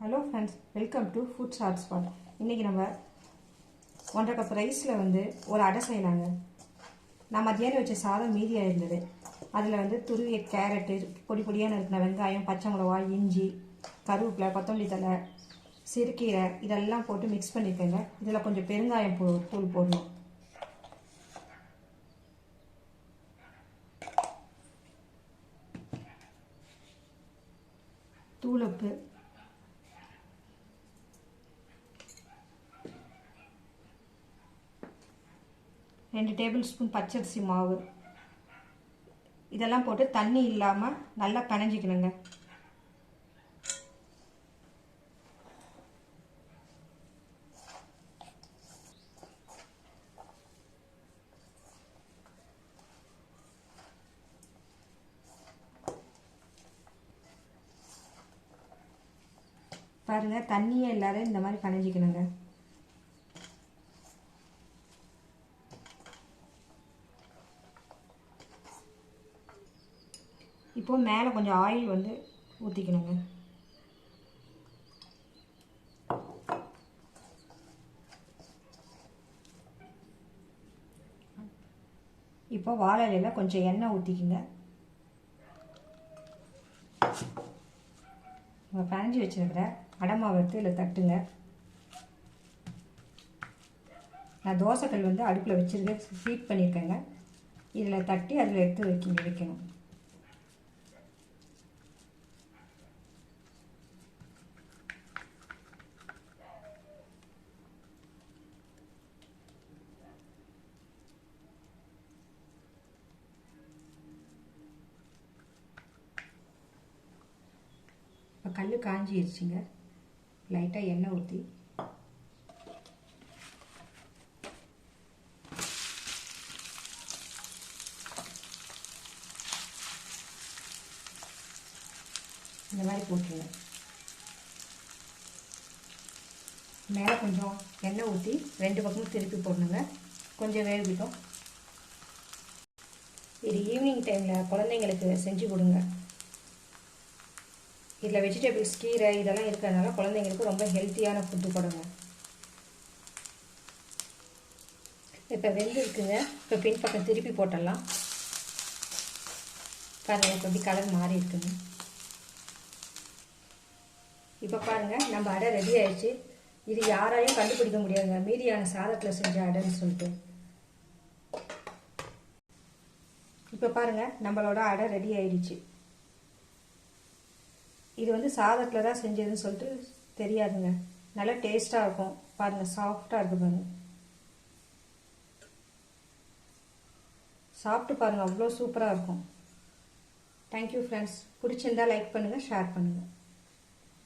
Hello friends, welcome to foods hotspot. இன்றைக்கி நம்ம 1.5 cup ரைஸில் ஒரு அடை செய்யலாங்க. நான் மத்தியானம் வச்ச சாதம் மீதியாக இருந்தது. அதில் துருவிய கேரட்டு, பொடி பொடியான இருக்கிற வெங்காயம், பச்சை மிளகா, இஞ்சி, கருவேப்பிலை, கொத்தமல்லி தழை, சிறுக்கீரை இதெல்லாம் போட்டு மிக்ஸ் பண்ணியிருக்கேங்க. இதில் கொஞ்சம் பெருங்காயம் தூள் போடணும். தூளுப்பு, ரெண்டு டேபிள் ஸ்பூன் பச்சரிசி மாவு இதெல்லாம் போட்டு தண்ணி இல்லாமல் நல்லா பிணைஞ்சிக்கணுங்க. பாருங்க, தண்ணியே இல்லாத இந்த மாதிரி பிணைஞ்சிக்கணுங்க. இப்போ மேலே கொஞ்சம் ஆயில் ஊற்றிக்கணுங்க. இப்போ வாழை இலையில கொஞ்சம் எண்ணெய் ஊற்றிக்குங்க. நம்ம பிணைஞ்சி வச்சுருக்கிற அடமாவை எடுத்து இதில் தட்டுங்க. நான் தோசைக்கல் அடுப்பில் வச்சுருக்க ஹீட் பண்ணியிருக்கேங்க. இதில் தட்டி அதில் எடுத்து வைக்கணும். இப்போ கல் காஞ்சிடுச்சுங்க. லைட்டாக எண்ணெய் ஊற்றி இந்த மாதிரி போட்டுருங்க. மேலே கொஞ்சம் எண்ணெய் ஊற்றி ரெண்டு பக்கமும் திருப்பி போடணுங்க. கொஞ்சம் வேகட்டும். இது ஈவினிங் டைமில் குழந்தைங்களுக்கு செஞ்சு கொடுங்க. இதில் வெஜிடபிள்ஸ், கீரை இதெல்லாம் இருக்கிறதுனால குழந்தைங்களுக்கு ரொம்ப ஹெல்த்தியான ஃபுட்டு கொடுங்க. இப்போ வெந்திருக்குங்க. இப்போ பின்பக்கம் திருப்பி போட்டுடலாம். பாருங்கள், இப்போ எப்படி கலர் மாறி இருக்குங்க. இப்போ பாருங்கள், நம்ம அடை ரெடி ஆயிடுச்சு. இது யாராலையும் கண்டுபிடிக்க முடியாதுங்க, மீதியான சாதத்தில் செஞ்ச அடைன்னு சொல்லிட்டு. இப்போ பாருங்கள், நம்மளோட அடை ரெடி ஆயிடுச்சு. இது சாதத்தில் தான் செஞ்சதுன்னு சொல்லிட்டு தெரியாதுங்க. நல்லா டேஸ்ட்டாக இருக்கும். பாருங்கள், சாஃப்டாக இருக்குது பாருங்கள். சாப்பிட்டு பாருங்கள், அவ்வளோ சூப்பராக இருக்கும். Thank you friends. பிடிச்சிருந்தா லைக் பண்ணுங்கள், ஷேர் பண்ணுங்கள்.